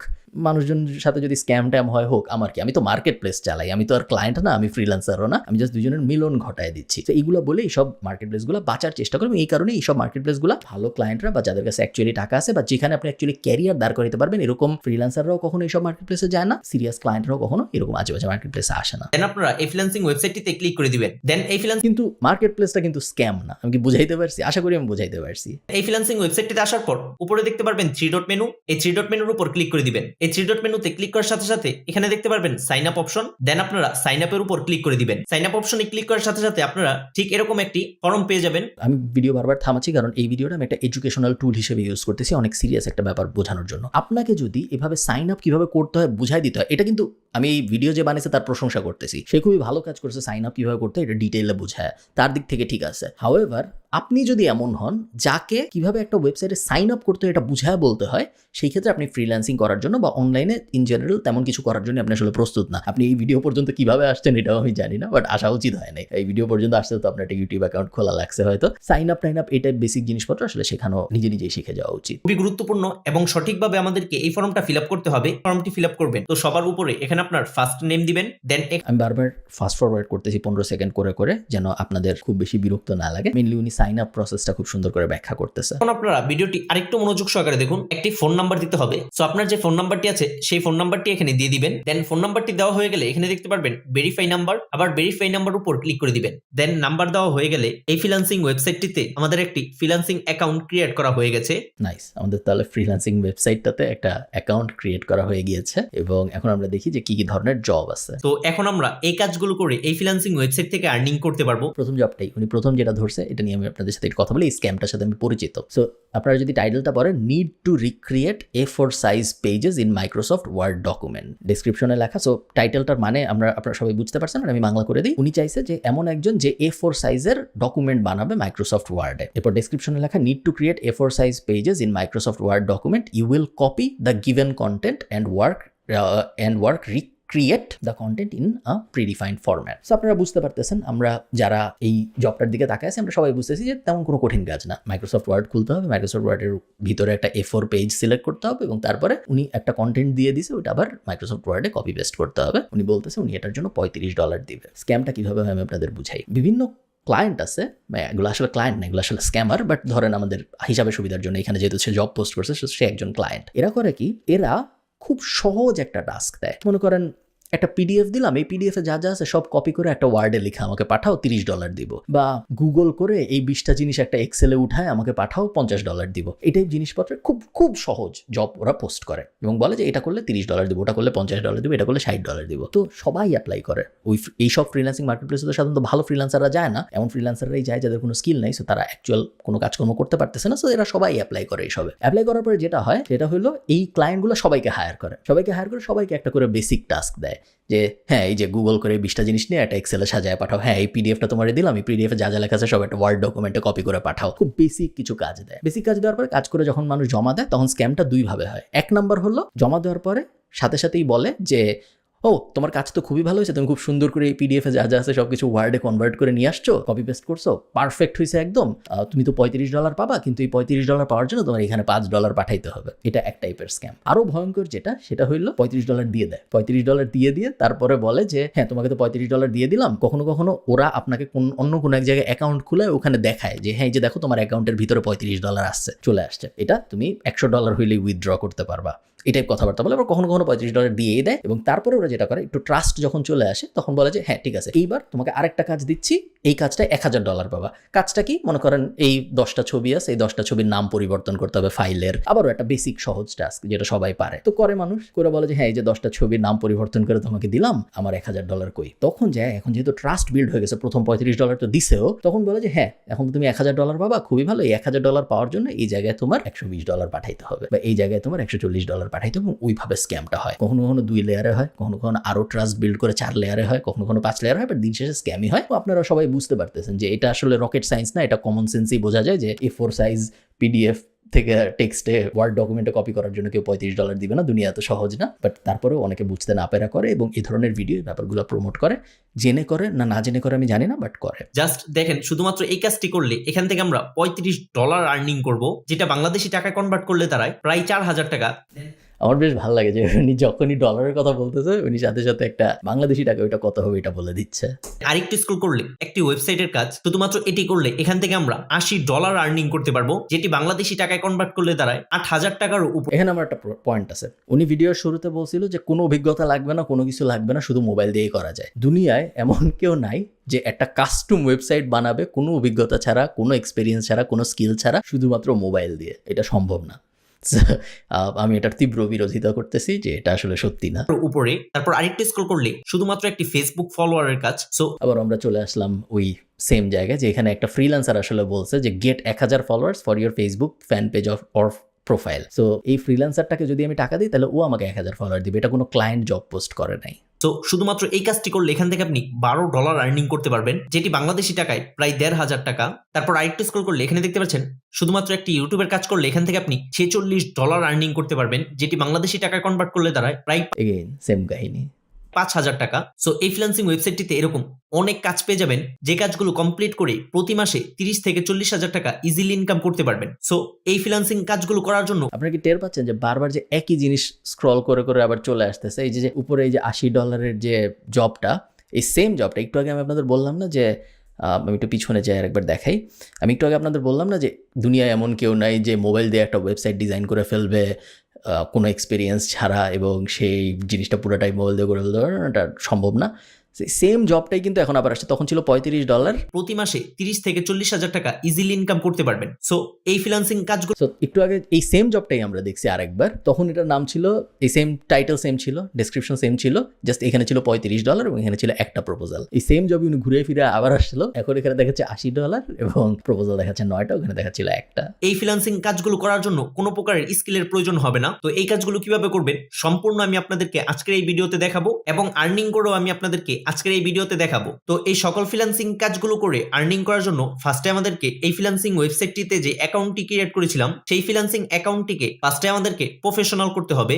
মানুষজনের সাথে যদি স্ক্যাম ট্যাম হয় হোক, আমার কি, আমি তো মার্কেট প্লেস চালাই, আমি তো আর ক্লায়েন্ট না, আমি ফ্রিল্যান্সারও না, আমি জাস্ট দুজনের মিলন ঘটায় দিচ্ছি। তো এইগুলো বলে এইসব মার্কেট প্লেসগুলো বাঁচার চেষ্টা করবেন। এই কারণে এইসব মার্কেট প্লেসগুলো ভালো ক্লায়েন্টরা বা যাদের কাছে অ্যাকচুয়ালি টাকা আছে বা যেখানে আপনি অ্যাকচুয়ালি ক্যারিয়ার দাঁড় করাতে পারবেন, এরকম ফ্রিল্যান্সাররাও কখনো এইসব মার্কেট প্লেসে যায় না, সিরিয়াস ক্লায়েন্টরাও কখনো এরকম আজেবাজে মার্কেট প্লেসে আসে না। দেন আপনারা এই ফ্রিল্যান্সিং ওয়েবসাইটটিতে ক্লিক করে দিবেন। দেন এই কিন্তু মার্কেট প্লেসটা কিন্তু স্ক্যাম না, আমি কি বুঝাইতে পারছি? আশা করি আমি বুঝাইতে পারছি। ফ্রিল্যান্সিং ওয়েবসাইটটিতে আসার পর উপরে দেখতে পারবেন 3 ডট মেনু, এই 3 ডট মেনুর উপর ক্লিক করে দিবেন। এই 3 ডট মেনুতে ক্লিক করার সাথে সাথে এখানে দেখতে পারবেন সাইন আপ অপশন। দেন আপনারা সাইন আপের উপর ক্লিক করে দিবেন। সাইন আপ অপশনে ক্লিক করার সাথে সাথে আপনারা ঠিক এরকম একটি ফর্ম পেয়ে যাবেন। আমি ভিডিও বারবার থামাচ্ছি কারণ এই ভিডিওটা আমি একটা এডুকেশনাল টুল হিসেবে ইউজ করতেছি, অনেক সিরিয়াস একটা ব্যাপার বোঝানোর জন্য। আপনাকে যদি এভাবে সাইন আপ কিভাবে করতে হয় বুঝাই দিতে হয়, এটা কিন্তু আমি এই ভিডিও যে বানিয়েছে তার প্রশংসা করতেছি, সে খুবই ভালো কাজ করছে, সাইন আপ কিভাবে করতে হয় এটা ডিটেইলে বুঝায়, তার দিক থেকে ঠিক আছে। হাউএভার আপনি যদি এমন হন যাকে কিভাবে একটা ওয়েবসাইটে সাইন আপ করতে হয় এটা বুঝায় বলতে হয়, সেই ক্ষেত্রে আপনি ফ্রিল্যান্সিং করার জন্য বা অনলাইনে ইন জেনারেল তেমন কিছু করার জন্য আপনি আসলে প্রস্তুত না। আপনি এই ভিডিও পর্যন্ত কিভাবে আসছেন এটাও আমি জানি না, বাট আসা উচিত হয় নাই। এই ভিডিও পর্যন্ত আসতে তো আপনার একটা ইউটিউব অ্যাকাউন্ট খোলা লাগছে হয়তো। সাইন আপ টাইন আপ এই টাইপ বেসিক জিনিসপত্র আসলে শেখানো নিজে নিজেই শিখে যাওয়া উচিত। খুবই গুরুত্বপূর্ণ এবং সঠিকভাবে আমাদেরকে এই ফর্মটা ফিল আপ করতে হবে। ফর্মটি ফিল আপ করবেন তো সবার উপরে এখানে আপনার ফার্স্ট নেম দিবেন। দেন আমি বারবার ফাস্ট ফরওয়ার্ড করতেছি 15 সেকেন্ড করে করে, যেন আপনাদের খুব বেশি বিরক্ত না লাগে। মেইনলি উনি সাইন আপ প্রসেসটা খুব সুন্দর করে ব্যাখ্যা করতেছে। এখন আপনারা ভিডিওটি আরেকটু মনোযোগ সহকারে দেখুন। একটি ফোন নাম্বার দিতে হবে। সো আপনার যে ফোন নাম্বারটি আছে সেই ফোন নাম্বারটি এখানে দিয়ে দিবেন। দেন ফোন নাম্বারটি দেওয়া হয়ে গেলে এখানে দেখতে পারবেন ভেরিফাই নাম্বার, আবার ভেরিফাই নাম্বার উপর ক্লিক করে দিবেন। দেন নাম্বার দেওয়া হয়ে গেলে এই ফ্রিল্যান্সিং ওয়েবসাইটটিতে আমাদের একটি ফ্রিল্যান্সিং অ্যাকাউন্ট ক্রিয়েট করা হয়ে গেছে। নাইস, আমাদের তাহলে ফ্রিল্যান্সিং ওয়েবসাইটটাতে একটা অ্যাকাউন্ট ক্রিয়েট করা হয়ে গিয়েছে এবং এখন আমরা দেখি যে কি কি ধরনের জব আছে। তো এখন আমরা এই কাজগুলো করে এই ফ্রিল্যান্সিং ওয়েবসাইট থেকে আর্নিং করতে পারবো। প্রথম জবটাই উনি প্রথম যেটা ধরছে এটা নিয়ে আমি আপনাদের সাথে একটু কথা বলি, এই স্ক্যামটার সাথে আমি পরিচিত। সো আপনারা যদি টাইটেলটা পড়েন, need to recreate A4 size pages in Microsoft Word document, ডেসক্রিপশনে লেখা। সো টাইটেলটার মানে আপনারা সবাই বুঝতে পারছেন, আমি বাংলা করে দিই। উনি চাইছে যে এমন একজন যে A4 সাইজের ডকুমেন্ট বানাবে মাইক্রোসফট ওয়ার্ডে। এরপর ডেসক্রিপশনে লেখা, need to create A4 size pages in Microsoft Word document, you will copy the given content and work create the content in a predefined format. So আপনারা বুঝতে পারতেছেন, আমরা যারা এই জবটার দিকে তাকাই আছি আমরা সবাই বুঝতেছি যে তেমন কোনো কঠিন কাজ না। মাইক্রোসফট ওয়ার্ড খুলতে হবে, মাইক্রোসফট ওয়ার্ডের ভিতরে একটা A4 পেজ সিলেক্ট করতে হবে এবং তারপরে উনি একটা কন্টেন্ট দিয়ে দিছে, ওটা আবার মাইক্রোসফট ওয়ার্ডে কপি পেস্ট করতে হবে। উনি বলতেছে উনি এটার জন্য $35 দিবে। স্ক্যামটা কিভাবে হয় আমি আপনাদের বুঝাই। বিভিন্ন ক্লায়েন্ট আছে, এগুলো আসলে ক্লায়েন্ট না, এগুলো আসলে স্ক্যামার, বাট ধরেন আমাদের হিসাবে সুবিধার জন্য এখানে যেহেতু সে জব পোস্ট করছে সে একজন ক্লায়েন্ট। এরা করে কি, এরা খুব সহজ একটা টাস্ক দেয়। মনে করেন একটা পিডিএফ দিলাম, এই পিডিএফে যা যা আছে সব কপি করে একটা ওয়ার্ডে লিখে আমাকে পাঠাও, $30 দিব। বা গুগল করে এই 20টা জিনিস একটা এক্সেলে উঠায় আমাকে পাঠাও, $50 দিব। এই টাইপ জিনিসপত্র খুব খুব সহজ জব ওরা পোস্ট করে এবং বলে যে এটা করলে $30 দিব, ওটা করলে $50 দিব, এটা করলে $60 দিব। তো সবাই অ্যাপ্লাই করে। এইসব ফ্রিল্যান্সিং মার্কেট প্লেসে তো সাধারণত ভালো ফ্রিল্যান্সাররা যায় না, এমন ফ্রিল্যান্সাররাই যায় যাদের কোনো স্কিল নাই, সো তারা অ্যাকচুয়াল কোনো কাজকর্ম করতে পারতেছে না। সো এরা সবাই অ্যাপ্লাই করে। এইসবে অ্যাপ্লাই করার পরে যেটা হয় সেটা হলো এই ক্লায়েন্টগুলো সবাইকে হায়ার করে, সবাইকে একটা করে বেসিক টাস্ক দেয় যে হ্যাঁ এই যে গুগল করে 20টা জিনিস নিয়ে একটা এক্সেলে সাজায় পাঠাও, হ্যাঁ এই পিডিএফটা তোমার দিলাম, এই পিডিএফে যা যা লেখা আছে সব একটা ওয়ার্ড ডকুমেন্টে কপি করে পাঠাও। খুব বেসিক কিছু কাজ দেয়। বেসিক কাজ দেওয়ার পরে কাজ করে যখন মানুষ জমা দেয় তখন স্ক্যামটা দুইভাবে হয়। এক নাম্বার হলো জমা দেওয়ার পরে সাথে সাথেই বলে যে ও তোমার কাজ তো খুবই ভালো হয়েছে, তুমি খুব সুন্দর করে এই পিডিএফে যা যা আছে সবকিছু ওয়ার্ডে কনভার্ট করে নিয়ে আসছো, কপি পেস্ট করছো, পারফেক্ট হয়েছে একদম। তুমি তো $35 পাবা, কিন্তু এই $35 পাওয়ার জন্য তোমার এখানে $5 পাঠাইতে হবে। এটা এক টাইপের স্ক্যাম। আরো ভয়ঙ্কর যেটা সেটা হইলো $35 দিয়ে দেয়। $35 দিয়ে তারপরে বলে যে হ্যাঁ তোমাকে তো $35 দিয়ে দিলাম। কখনো কখনো ওরা আপনাকে অন্য কোনো এক জায়গায় অ্যাকাউন্ট খুলে ওখানে দেখায় যে হ্যাঁ এই যে দেখো তোমার অ্যাকাউন্টের ভিতরে $35 আসছে, চলে আসছে, এটা তুমি $100 হইলে উইথড্র করতে পারবা। এই টাইপ কথাবার্তা বলে। আবার কখনো কখনো $35 দিয়েই দেয় এবং তারপরে ওরা যেটা করে একটু ট্রাস্ট যখন চলে আসে তখন বলে যে হ্যাঁ ঠিক আছে এইবার তোমাকে আরেকটা কাজ দিচ্ছি, এই কাজটা $1000 পাবা। কাজটা কি, মনে করেন এই 10টা ছবি আছে, এই 10টা ছবির নাম পরিবর্তন করতে হবে ফাইলের। আবারও একটা বেসিক সহজ টাস্ক যেটা সবাই পারে। তো করে মানুষ, করে বলে যে হ্যাঁ এই যে 10টা ছবির নাম পরিবর্তন করে তোমাকে দিলাম, আমার $1000 কই। তখন যায় এখন যেহেতু ট্রাস্ট বিল্ড হয়ে গেছে, প্রথম $35 তো দিছেও, তখন বলে যে হ্যাঁ এখন তুমি $1000 পাবা, খুবই ভালো। এই $1000 পাওয়ার জন্য এই জায়গায় তোমার $120 পাঠাইতে হবে বা এই জায়গায় তোমার $140 পাঠাইতে এবং ওইভাবে স্ক্যামটা হয়। কখনো কখনো 2 লেয়ারে হয়, কখনো কখনো আরও ট্রাস্ট বিল্ড করে 4 লেয়ারে হয়, কখনো কখনো 5 লেয়ারে হয়, বাট দিন শেষে স্ক্যামই হয়। তো আপনারা সবাই বুঝতে পারতেছেন যে এটা আসলে রকেট সায়েন্স না, এটা কমন সেন্সেই বোঝা যায় যে A4 সাইজ পিডিএফ থেকে টেক্সটে ওয়ার্ড ডকুমেন্টে কপি করার জন্য কেউ $35 দিবে না, দুনিয়া এত সহজ না। বাট তারপরেও অনেকে বুঝতে না পেরা করে এবং এই ধরনের ভিডিও ব্যাপারগুলো প্রমোট করে, জেনে করে না জেনে করে আমি জানি না, বাট করে। জাস্ট দেখেন শুধুমাত্র এই কাজটি করলে এখান থেকে আমরা $35 আর্নিং করব, যেটা বাংলাদেশি টাকায় কনভার্ট করলে দাঁড়ায় প্রায় 4000 টাকা। আমার বেশ ভালো লাগে যে উনি যখনই ডলারের কথা বলতেছে উনি সাথে সাথে একটা বাংলাদেশি টাকা ওইটা কত হবে এটা বলে দিচ্ছে। আরেকটু স্ক্রল করলে একটি ওয়েবসাইটের কাজ, শুধুমাত্র এটি করলে এখান থেকে আমরা $80 আর্নিং করতে পারবো, যেটি বাংলাদেশি টাকায় কনভার্ট করলে দাঁড়ায় 8000 টাকার উপর। এখানে আমার একটা পয়েন্ট আছে। উনি ভিডিওর শুরুতে বলছিল যে কোনো অভিজ্ঞতা লাগবে না, কোনো কিছু লাগবে না, শুধু মোবাইল দিয়েই করা যায়। দুনিয়ায় এমন কেউ নাই যে একটা কাস্টম ওয়েবসাইট বানাবে কোনো অভিজ্ঞতা ছাড়া, কোনো এক্সপিরিয়েন্স ছাড়া, কোনো স্কিল ছাড়া, শুধুমাত্র মোবাইল দিয়ে। এটা সম্ভব না। আমি এটার তীব্র বিরোধিতা করতেছি যে এটা আসলে সত্যি না। উপরে তারপর আরেকটু স্ক্রল করলে শুধুমাত্র একটি ফেসবুক ফলোয়ারের কাজ। সো আবার আমরা চলে আসলাম ওই সেম জায়গায় যে এখানে একটা ফ্রিল্যান্সার আসলে বলছে যে get 1000 followers for your Facebook fan page or profile. So এই ফ্রিল্যান্সারটাকে যদি আমি টাকা দিই তাহলে ও আমাকে 1000 ফলোয়ার দিবে। এটা কোনো ক্লায়েন্ট জব পোস্ট করে নাই। তো শুধুমাত্র এই কাজটি করলে এখান থেকে আপনি $12 আর্নিং করতে পারবেন, যেটি বাংলাদেশি টাকায় প্রায় 1500 টাকা। তারপর আরেকটু স্ক্রল করলে এখানে দেখতে পাচ্ছেন শুধুমাত্র একটি ইউটিউবের কাজ করলে এখান থেকে আপনি $46 আর্নিং করতে পারবেন, যেটি বাংলাদেশি টাকায় কনভার্ট করলে দাঁড়ায় প্রায় এগেইন সেম কাহিনী, 5000 টাকা। সো এই ফ্রিল্যান্সিং ওয়েবসাইটটিতে এরকম অনেক কাজ পেয়ে যাবেন, যে কাজগুলো কমপ্লিট করে প্রতি মাসে 30 থেকে 40,000 টাকা ইজিলি ইনকাম করতে পারবেন। সো এই ফ্রিল্যান্সিং কাজগুলো করার জন্য আপনারা কি টের পাচ্ছেন যে বারবার যে একই জিনিস স্ক্রল করে করে আবার চলে আসতেছে? এই যে উপরে এই যে $80 যে জবটা, এই সেম জবটা একটু আগে আমি আপনাদের বললাম না যে আমি একটু পিছনে যাই আরেকবার দেখাই। আমি একটু আগে আপনাদের বললাম না যে দুনিয়ায় এমন কেউ নাই যে মোবাইল দিয়ে একটা ওয়েবসাইট ডিজাইন করে ফেলবে কোনো এক্সপিরিয়েন্স ছাড়া এবং সেই জিনিসটা পুরোটাই মোবাইল দিয়ে করে ফেলতে পারবে, এটা সম্ভব না। সেম জবটাই কিন্তু এখন আবার আসছে, তখন ছিল $35। প্রতি মাসে 30 থেকে 40,000 টাকা ইজিলি ইনকাম করতে পারবেন। সো এই ফ্রিল্যান্সিং কাজগুলো সো একটু আগে এই সেম জবটাই আমরা দেখছি আরেকবার, তখন এটার নাম ছিল, এই সেম টাইটেল সেম ছিল, ডেসক্রিপশন সেম ছিল, জাস্ট এখানে ছিল $35 এবং এখানে ছিল একটা প্রপোজাল। এই সেম জবই উনি ঘুরে ফিরে আবার আসলো, এখন এখানে দেখাচ্ছে $80 এবং প্রপোজাল দেখাচ্ছে 9টা, ওখানে দেখাচ্ছিল একটা। এই ফ্রিল্যান্সিং কাজগুলো করার জন্য কোনো প্রকারের স্কিলের প্রয়োজন হবে না। তো এই কাজগুলো কিভাবে করবেন সম্পূর্ণ আমি আপনাদেরকে আজকের এই ভিডিওতে দেখাবো, এবং আর্নিং করেও আমি আপনাদেরকে আজকের এই ভিডিওতে দেখাবো। তো এই সকল ফ্রিল্যান্সিং কাজগুলো করে আর্নিং করার জন্য ফার্স্টে আমাদেরকে এই ফ্রিল্যান্সিং ওয়েবসাইটটিতে যে অ্যাকাউন্টটি ক্রিয়েট করেছিলাম সেই ফ্রিল্যান্সিং অ্যাকাউন্টটিকে ফার্স্টে আমাদেরকে প্রফেশনাল করতে হবে।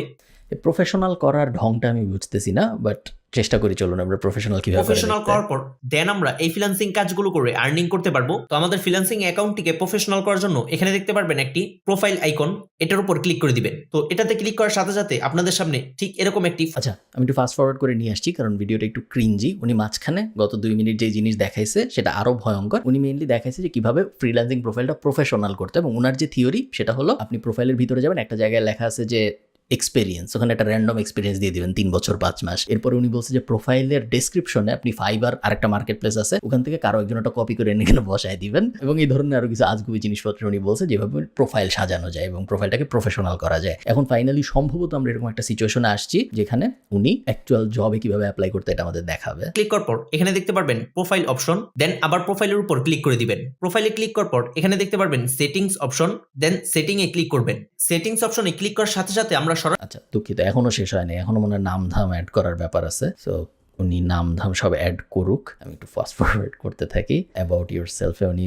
প্রফেশনাল করার ঢংটা আমি বুঝতেছি না, বাট চেষ্টা করি, চলুন আমরা প্রফেশনাল কিভাবে প্রফেশনাল করার পর দেন আমরা এই ফ্রিল্যান্সিং কাজগুলো করে আর্নিং করতে পারবো। তো আমাদের ফ্রিল্যান্সিং অ্যাকাউন্টটিকে প্রফেশনাল করার জন্য এখানে দেখতে পারবেন একটি প্রোফাইল আইকন, এটার উপর ক্লিক করে দিবেন। তো এটাতে ক্লিক করার সাথে সাথে আপনাদের সামনে ঠিক এরকম একটি, আচ্ছা আমি একটু ফাস্ট ফরওয়ার্ড করে নিয়ে আসছি কারণ ভিডিওটা একটু ক্রিঞ্জি। উনি মাঝখানে গত 2 মিনিট যে জিনিস দেখাইছে সেটা আরো ভয়ঙ্কর। উনি মেইনলি দেখাইছে যে কিভাবে ফ্রিল্যান্সিং প্রোফাইলটা প্রফেশনাল করতে, এবং ওনার যে থিওরি সেটা হলো আপনি প্রোফাইলের ভিতরে যাবেন, একটা জায়গায় লেখা আছে যে এক্সপিরিয়েন্স, ওখানে একটা র্যান্ডম এক্সপিরিয়েন্স দিয়ে দিবেন 3 বছর 5 মাস। এরপরে উনি বলছে যে প্রোফাইলের ডেসক্রিপশনে আপনি ফাইবার আরেকটা মার্কেট প্লেস আছে, ওখান থেকে কারো একজন একটা কপি করে এনে বসায় দিবেন, এবং এই ধরনের আরো কিছু আজগুবি জিনিসপত্র উনি বলছে যেভাবে প্রোফাইল সাজানো যায় এবং প্রোফাইলটাকে প্রফেশনাল করা যায়। এখন ফাইনালি সম্ভবত আমরা এরকম একটা সিচুয়েশনে আসছি যেখানে উনি অ্যাকচুয়াল জবে কিভাবে অ্যাপ্লাই করতে এটা আমাদের দেখাবে। ক্লিক করার পর এখানে দেখতে পারবেন প্রোফাইল অপশন, দেন আবার প্রোফাইলের উপর ক্লিক করে দিবেন। প্রোফাইলে ক্লিক করার পর এখানে দেখতে পারবেন সেটিংস অপশন, দেন সেটিং এ ক্লিক করবেন। সেটিংস অপশনে ক্লিক করার সাথে সাথে আমরা আচ্ছা দুঃখিত এখনো শেষ হয়নি, এখনো মনে হয় নামধাম অ্যাড করার ব্যাপার আছে। সো উনি নামধাম সব অ্যাড করুক, আমি একটু ফাস্ট ফরওয়ার্ড করতে থাকি। অ্যাবাউট ইউর সেলফে উনি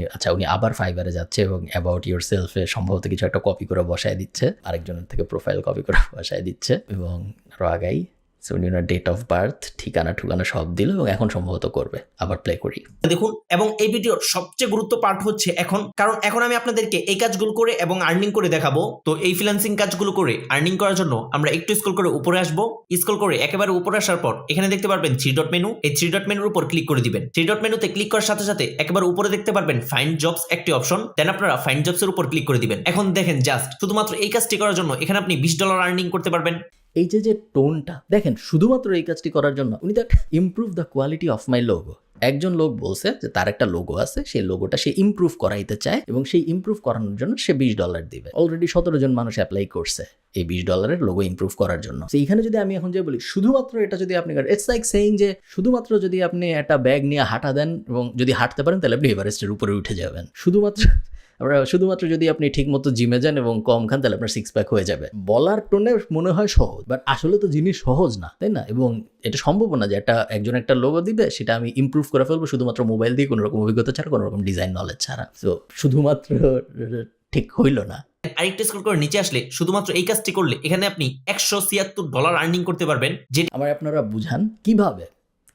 আবার ফাইবারে যাচ্ছে এবং অ্যাবাউট ইউর সেলফে সম্ভবত কিছু একটা কপি করে বসায় দিচ্ছে, আরেকজনের থেকে প্রোফাইল কপি করে বসায় দিচ্ছে, এবং আরো আগাই উনি ওনার ডেট অফ বার্থ ঠিকানা সব দিল এবং এখন সম্ভবত করবে। আবার প্লে করি দেখুন। এবং এই ভিডিওর সবচেয়ে গুরুত্ব পার্ট হচ্ছে এখন, কারণ এখন আমি আপনাদেরকে এই কাজগুলো করে এবং আর্নিং করে দেখাবো। তো এই ফ্রিল্যান্সিং কাজগুলো করে আর্নিং করার জন্য আমরা একটু স্ক্রল করে উপরে আসবো। স্ক্রল করে একেবারে উপরে আসার পর এখানে দেখতে পারবেন 3 ডট মেনু, এই 3 ডট মেনুর উপর ক্লিক করে দিবেন। 3 ডট মেনুতে ক্লিক করার সাথে সাথে একেবারে উপরে দেখতে পারবেন ফাইন্ড জবস একটি অপশন, দেন আপনারা ফাইন্ড জবস এর উপর ক্লিক করে দিবেন। এখন দেখেন জাস্ট শুধুমাত্র এই কাজটি করার জন্য এখানে আপনি $20 আর্নিং করতে পারবেন। এই যে টোনটা দেখেন, শুধুমাত্র এই কাজটি করার জন্য উনি তো improve the quality of my logo. একজন লোক বলছে যে তার একটা লোগো আছে, সেই লোগোটা সে ইমপ্রুভ করাইতে চায় এবং সেই ইমপ্রুভ করানোর জন্য সে $20 দিবে। অলরেডি 17 জন মানুষ অ্যাপ্লাই করছে এই $20 লোগো ইমপ্রুভ করার জন্য। এইখানে যদি আমি এখন যে বলি শুধুমাত্র এটা যদি আপনি, ইটস লাইক সেইং যে শুধুমাত্র যদি আপনি একটা ব্যাগ নিয়ে হাঁটা দেন এবং যদি হাঁটতে পারেন তাহলে আপনি এভারেস্টের উপরে উঠে যাবেন। শুধুমাত্র আমরা শুধুমাত্র যদি আপনি ঠিকমতো জিমে যান এবং কম খান তাহলে আপনার সিক্স প্যাক হয়ে যাবে। বলার টোনে মনে হয় সহজ, বাট আসলে তো জিনিস সহজ না, তাই না? এবং এটা সম্ভব না যে একজন একটা লোগো দিবে, সেটা আমি ইমপ্রুভ করে ফেলবো শুধুমাত্র মোবাইল দিয়ে, কোনো রকম অভিজ্ঞতা ছাড়া, কোনো রকম ডিজাইন নলেজ ছাড়া। তো শুধুমাত্র ঠিক হইল না। আরেকটু স্ক্রল করে নিচে আসলে শুধুমাত্র এই কাজটি করলে এখানে আপনি $176 আর্নিং করতে পারবেন, যেটা আমার আপনারা বুঝান কিভাবে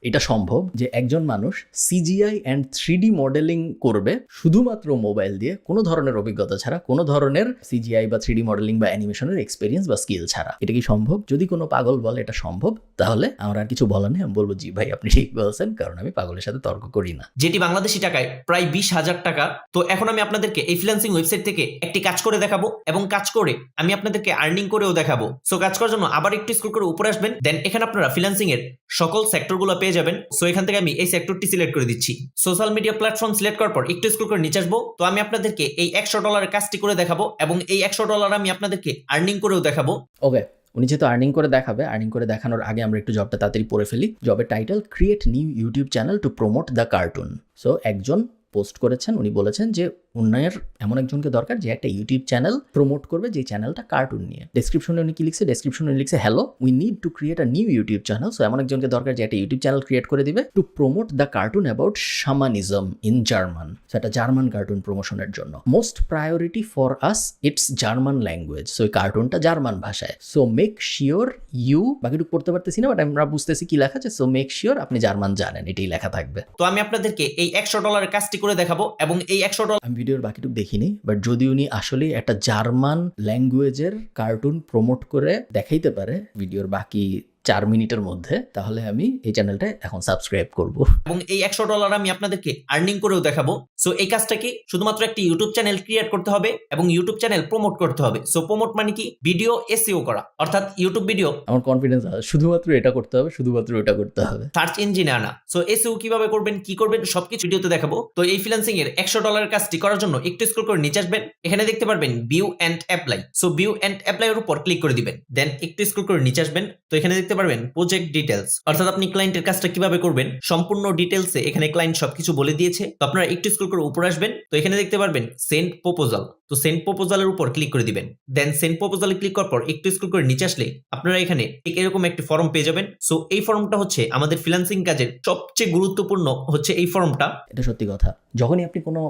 এটা সম্ভব যে একজন মানুষ সিজিআই অ্যান্ড 3D মডেলিং করবে শুধুমাত্র মোবাইল দিয়ে, কোনো ধরনের অভিজ্ঞতা ছাড়া, কোনো ধরনের সিজিআই বা 3D মডেলিং বা অ্যানিমেশনের এক্সপিরিয়েন্স বা স্কিল ছাড়া। এটা কি সম্ভব? যদি কোনো পাগল বলে এটা সম্ভব, তাহলে আমার আর কিছু বলার নেই, আমি বলবো জি ভাই আপনি ঠিক বলছেন, কারণ আমি পাগলের সাথে তর্ক করি না। যেটি বাংলাদেশি টাকায় প্রায় 20,000 টাকা। তো এখন আমি আপনাদেরকে এই ফ্রিল্যান্সিং ওয়েবসাইট থেকে একটি কাজ করে দেখাবো এবং কাজ করে আমি আপনাদেরকে আর্নিং করেও দেখাবো। সো কাজ করার জন্য আবার একটু স্ক্রল করে উপরে আসবেন, দেন এখানে আপনারা ফ্রিল্যান্সিং এর সকল সেক্টরগুলো পেয়ে যাবেন। সো এখান থেকে আমি এই সেক্টরটি সিলেক্ট করে দিচ্ছি। সোশ্যাল মিডিয়া প্ল্যাটফর্ম সিলেক্ট করার পর একটু স্ক্রল করে নিচে আসবো। তো আমি আপনাদেরকে এই $100 কাজটি করে দেখাবো এবং এই $100 আমি আপনাদেরকে আর্নিং করেও দেখাবো। ওকে, উনি যেহেতু আর্নিং করে দেখাবে, আর্নিং করে দেখানোর আগে আমরা একটু জবটা তাড়াতাড়ি পড়ে ফেলি। জবের title, create new YouTube channel to promote the cartoon. So একজন পোস্ট করেছেন, উনি বলেছেন যে উন্নয়ের এমন একজনকে দরকার যে একটা ইউটিউব চ্যানেল প্রমোট করবে, যে চ্যানেলটা কার্টুন নিয়ে। ডেসক্রিপশনে উনি কি লিখছে? ডেসক্রিপশনে উনি লিখছে, hello, we need to create a new YouTube channel. So এমন একজনকে দরকার যে একটা ইউটিউব চ্যানেল ক্রিয়েট করে দিবে to promote the cartoon about shamanism in German. So একটা জার্মান কার্টুন প্রমোশনের জন্য। Most priority for us it's German language. So এই কার্টুনটা জার্মান ভাষায়। সো মেক শিওর ইউ, বাকিটুকু পড়তে পারতেছি না বাট আমরা বুঝতেছি কি লেখা আছে। সো মেক শিওর আপনি জার্মান জানেন, এটাই লেখা থাকবে। তো আমি আপনাদেরকে এই $100 কাজটি করে দেখাবো এবং এই $100 আমি ভিডিওর বাকিটুকু দেখিনি, বাট যদি উনি আসলে একটা জার্মান ল্যাঙ্গুয়েজের কার্টুন প্রমোট করে দেখাইতে পারে ভিডিওর বাকি 4 মিনিটের মধ্যে, তাহলে আমি এই চ্যানেলটা এখন সাবস্ক্রাইব করব এবং এই $100 আমি আপনাদেরকে আর্নিং করেও দেখাবো। সো এই কাজটা কি? শুধুমাত্র একটি ইউটিউব চ্যানেল ক্রিয়েট করতে হবে এবং ইউটিউব চ্যানেল প্রমোট করতে হবে। সো প্রমোট মানে কি? ভিডিও এসইও করা, অর্থাৎ ইউটিউব ভিডিও আমার কনফিডেন্স আছে, শুধুমাত্র এটা করতে হবে, শুধুমাত্র এটা করতে হবে। সার্চ ইঞ্জিনে আনা। সো এসইও কিভাবে করবেন, কি করবেন, সবকিছু ভিডিওতে দেখাবো। তো এই ফ্রিল্যান্সিং এর $100 কাজটি করার জন্য একটু স্ক্রল করে নিচে আসবেন, এখানে দেখতে পারবেন view and apply. So view and apply এর উপর ক্লিক করে দিবেন, দেন একটু স্ক্রল করে নিচে আসবেন। তো এখানে দেখতে পারবেন প্রজেক্ট ডিটেলস, অর্থাৎ আপনি ক্লায়েন্টের কাজটা কিভাবে করবেন সম্পূর্ণ ডিটেলসে এখানে ক্লায়েন্ট সবকিছু বলে দিয়েছে। তো আপনারা একটু স্ক্রল করে উপরে আসবেন, তো এখানে দেখতে পারবেন সেন্ড প্রপোজাল। তো সেন্ড প্রপোজালের উপর ক্লিক করে দিবেন, দেন সেন্ড প্রপোজালে ক্লিক করার পর একটু স্ক্রল করে নিচে আসলে আপনারা এখানে ঠিক এরকম একটি ফর্ম পেয়ে যাবেন। সো এই ফর্মটা হচ্ছে আমাদের ফ্রিল্যান্সিং কাজের সবচেয়ে গুরুত্বপূর্ণ হচ্ছে এই ফর্মটা। এটা সত্যি কথা, যখনই আপনি কোনো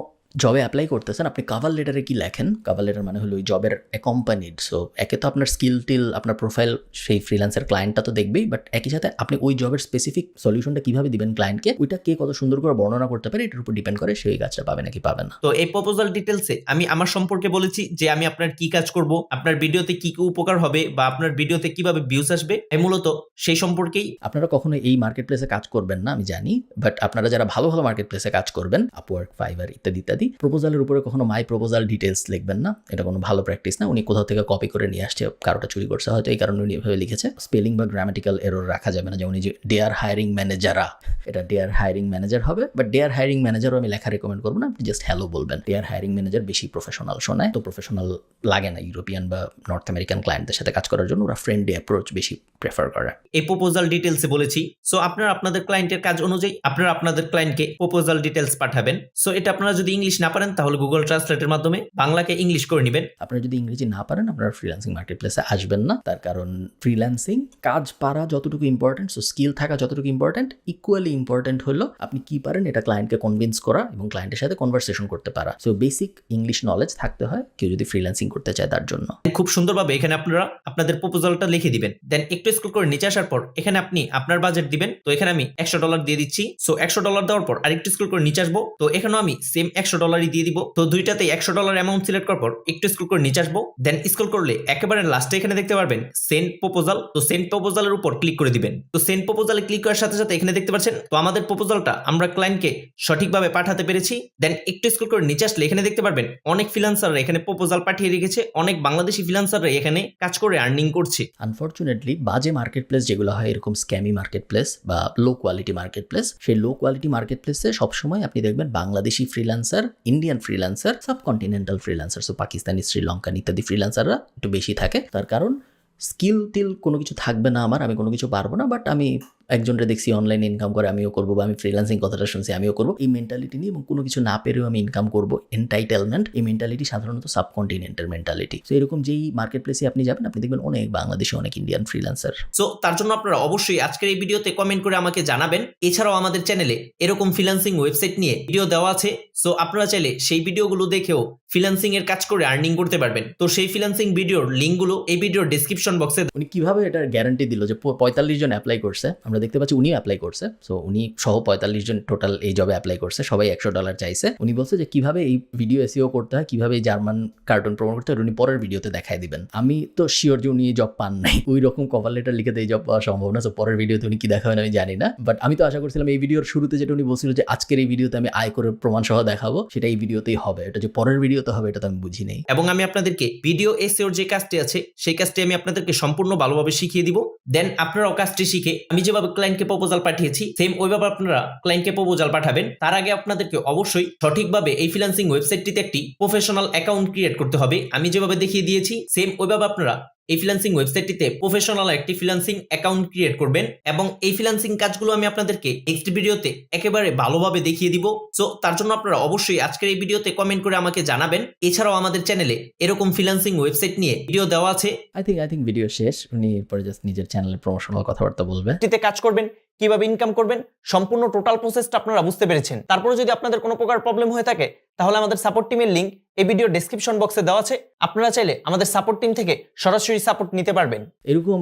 জবে অ্যাপ্লাই করতেছেন, আপনি কাভার লেটারে কি লেখেন? কাভার লেটার মানে হলো ওই জবের অ্যাকম্পানিড। সো একে তো আপনার স্কিল টিল, আপনার প্রোফাইল সেই ফ্রিল্যান্সের ক্লায়েন্টটা তো দেখবেই, বাট একই সাথে আপনি ওই জবের স্পেসিফিক সলিউশনটা কিভাবে দিবেন ক্লায়েন্টকে, ওইটা কে কত সুন্দর করে বর্ণনা করতে পারে, এটার উপর ডিপেন্ড করে সেই কাজটা পাবে নাকি পাবে না। তো এই প্রপোজাল ডিটেলসে আমি আমার সম্পর্কে বলেছি যে আমি আপনার কি কাজ করব, আপনার ভিডিওতে কি কি উপকার হবে বা আপনার ভিডিওতে কিভাবে ভিউজ আসবে, এই মূলত সেই সম্পর্কেই। আপনারা কখনো এই মার্কেট প্লেসে কাজ করবেন না আমি জানি, বাট আপনারা যারা ভালো ভালো মার্কেট প্লেসে কাজ করবেন, আপওয়ার্ক, ফাইবার ইত্যাদি ইত্যাদি, প্রপোজালের উপরে কখনো মাই প্রপোজাল ডিটেলস লিখবেন না। এটা কোনো ভালো প্র্যাকটিস না। উনি কোথাও থেকে কপি করে নিয়ে আসছে, কারোটা চুরি করছে হয়তো, এই কারণে উনি এভাবে লিখেছে। স্পেলিং বা গ্রামাটিক্যাল এরর রাখা যাবে না, যেমন যে ডেয়ার হায়ারিং ম্যানেজাররা, এটা ডেয়ার হায়ারিং ম্যানেজার হবে, বাট ডেয়ার হায়ারিং ম্যানেজারও আমি লেখা রেকমেন্ড করবো না, আপনি জাস্ট হ্যালো বলবেন। ডেয়ার হায়ারিং ম্যানেজার বেশি প্রফেশনাল শোনায়, তো প্রফেশনাল লাগে না ইউরোপিয়ান বা নর্থ আমেরিকান ক্লায়েন্টদের সাথে কাজ করার জন্য, ওরা ফ্রেন্ডলি অ্যাপ্রোচ বেশি প্রেফার করে। এই প্রপোজাল ডিটেলসে বলেছি। সো আপনারা আপনাদের ক্লায়েন্টের কাজ অনুযায়ী আপনারা আপনাদের ক্লায়েন্টকে প্রপোজাল ডিটেলস পাঠাবেন। সো এটা আপনারা যদি ইংলিশ না পারেন তাহলে গুগল ট্রান্সলেটের মাধ্যমে বাংলাকে ইংলিশ করে নেবেন। আপনারা যদি ইংরেজি না পারেন, আপনারা ফ্রিল্যান্সিং মার্কেট প্লেসে আসবেন না। তার কারণ ফ্রিল্যান্সিং কাজ পারা যতটুকু ইম্পর্টেন্ট, সো স্কিল থাকা যতটুকু ইম্পর্টেন্ট, ইকুয়ালি ইম্পর্টেন্ট হলো আপনি কি পারেন এটা ক্লায়েন্টকে কনভিন্স করা এবং ক্লায়েন্টের সাথে কনভারসেশন করতে পারা। সো বেসিক ইংলিশ নলেজ থাকতে হয় কেউ যদি ফ্রিল্যান্সিং করতে চায় তার জন্য। খুব সুন্দরভাবে এখানে আপনারা আপনাদের প্রপোজালটা লিখে দিবেন, দেন একটু স্ক্রল করে নিচে আসার পর এখানে আপনি আপনার বাজেট দিবেন। তো এখানে আমি $100 দিয়ে দিচ্ছি। সো $100 দেওয়ার পর আরেকটু স্ক্রল করে নিচে আসবো, তো এখানেও আমি সেম $100 দিয়ে দিব। তো দুইটাতেই $100 অ্যামাউন্ট সিলেক্ট করার পর একটু স্ক্রল করে নিচে আসবো, দেন স্ক্রল করলে একেবারে লাস্টে এখানে দেখতে পারবেন সেন্ড প্রপোজাল। তো সেন্ড প্রপোজালের উপর ক্লিক করে দিবেন। তো সেন্ড প্রপোজালে ক্লিক করার সাথে সাথে এখানে দেখতে পাচ্ছেন তো আমাদের প্রপোজালটা আমরা ক্লায়েন্টকে সঠিকভাবে পাঠাতে পেরেছি। দেন একটু স্ক্রল করে নিচে আসলে এখানে দেখতে পারবেন অনেক ফ্রিল্যান্সাররা এখানে প্রপোজাল পাঠিয়ে রেখেছে, অনেক বাংলাদেশি ফ্রিল্যান্সাররা এখানে কাজ করে আর্নিং করছে। আনফরচুনেটলি বাজে মার্কেট প্লেস যেগুলো হয়, এরকম স্ক্যামি মার্কেট প্লেস বা লো কোয়ালিটি মার্কেট প্লেস, সেই লো কোয়ালিটি মার্কেট প্লেসে সবসময় আপনি দেখবেন Bangladeshi freelancer, Indian freelancer, subcontinental freelancer, so Pakistani, Sri Lankan ইত্যাদি ফ্রিল্যান্সাররা একটু বেশি থাকে। তার কারণ স্কিল টিল কোনো কিছু থাকবে না আমার, আমি কোনো কিছু পারবো না, বাট আমি একজনকে দেখছি অনলাইনে ইনকাম করে আমিও করবো, বা আমি ফ্রিল্যান্সিং কথাটা শুনছি আমিও করবো, এই মেন্টালিটি নিয়ে এবং কোনো কিছু না পেরেও আমি ইনকাম করবো, এন্টাইটেলমেন্ট, এই মেন্টালিটি সাধারণত সাবকন্টিনেন্টাল মেন্টালিটি। তো এরকম যেই মার্কেট প্লেসে আপনি যাবেন আপনি দেখবেন অনেক বাংলাদেশি, অনেক ইন্ডিয়ান ফ্রিল্যান্সার। সো তার জন্য আপনারা অবশ্যই আজকের এই ভিডিওতে কমেন্ট করে আমাকে জানাবেন। এছাড়াও আমাদের চ্যানেলে এরকম ফ্রিল্যান্সিং ওয়েবসাইট নিয়ে ভিডিও দেওয়া আছে, সো আপনারা চাইলে সেই ভিডিওগুলো দেখেও ফ্রিল্যান্সিং এর কাজ করে আর্নিং করতে পারবেন। তো সেই ফ্রিল্যান্সিং ভিডিওর লিঙ্কগুলো এই ভিডিওর ডেসক্রিপশন বক্সে। উনি কিভাবে এটার গ্যারান্টি দিল যে 45 জন অ্যাপ্লাই করছে, আমরা দেখতে পাচ্ছি উনি অ্যাপ্লাই করছে, সো উনি সহ 45 জন টোটাল এই জবে অ্যাপ্লাই করছে, সবাই $100 চাইছে। উনি বলছে যে কিভাবে এই ভিডিও এসইও করতে হয়, কিভাবে এই জার্মান কার্টুন প্রমোট করতে হয় উনি পরের ভিডিওতে দেখায় দিবেন। আমি তো শিওর যে উনি এই জব পান নাই, ওই রকম কভার লেটার লিখে এই জব পাওয়া সম্ভব না, সো পরের ভিডিওতে উনি কি দেখাবেন আমি জানি না, বাট আমি তো আশা করছিলাম এই ভিডিওর শুরুতে যেটা উনি বলছিল যে আজকের এই ভিডিওতে আমি আয় করে প্রমাণ সহ দেখাবো, সেটা এই ভিডিওতেই হবে। এটা যে পরের ভিডিওতে হবে এটা তো আমি বুঝি নেই। এবং আমি আপনাদেরকে ভিডিও এসইওর যে কাজটি আছে সেই কাজটি আমি আপনাদেরকে সম্পূর্ণ ভালোভাবে শিখিয়ে দিব। দেন আপনারাও কাজটি শিখে আমি যেভাবে ক্লায়েন্টকে প্রপোজাল পাঠিয়েছি সেম ওইভাবে আপনারা ক্লায়েন্টকে প্রপোজাল পাঠাবেন। তার আগে আপনাদেরকে অবশ্যই সঠিকভাবে এই ফ্রিল্যান্সিং ওয়েবসাইটটিতে একটি প্রফেশনাল অ্যাকাউন্ট ক্রিয়েট করতে হবে। আমি যেভাবে দেখিয়ে দিয়েছি সেম ওইভাবে আপনারা এই ফ্রিল্যান্সিং ওয়েবসাইটটিতে প্রফেশনাল একটি ফ্রিল্যান্সিং অ্যাকাউন্ট ক্রিয়েট করবেন এবং এই ফ্রিল্যান্সিং কাজগুলো আমি আপনাদেরকে নেক্সট ভিডিওতে একেবারে ভালোভাবে দেখিয়ে দিব। সো তার জন্য আপনারা অবশ্যই আজকের এই ভিডিওতে কমেন্ট করে আমাকে জানাবেন। এছাড়াও আমাদের চ্যানেলে এরকম ফ্রিল্যান্সিং ওয়েবসাইট নিয়ে ভিডিও দেওয়া আছে। আই থিঙ্ক ভিডিও শেষ, উনি এরপরে জাস্ট নিজের চ্যানেলের প্রমোশনাল কথাবার্তা বলবে। টিতে কাজ করবেন, কিভাবে ইনকাম করবেন, সম্পূর্ণ টোটাল প্রসেসটা আপনারা বুঝতে পেরেছেন। তারপরে যদি আপনাদের কোনো প্রকার প্রবলেম হয়ে থাকে তাহলে আমাদের সাপোর্ট টিমের লিংক এই ভিডিও ডেসক্রিপশন বক্সে দেওয়া আছে, আপনারা চাইলে আমাদের সাপোর্ট টিম থেকে সরাসরি সাপোর্ট নিতে পারবেন। এরকম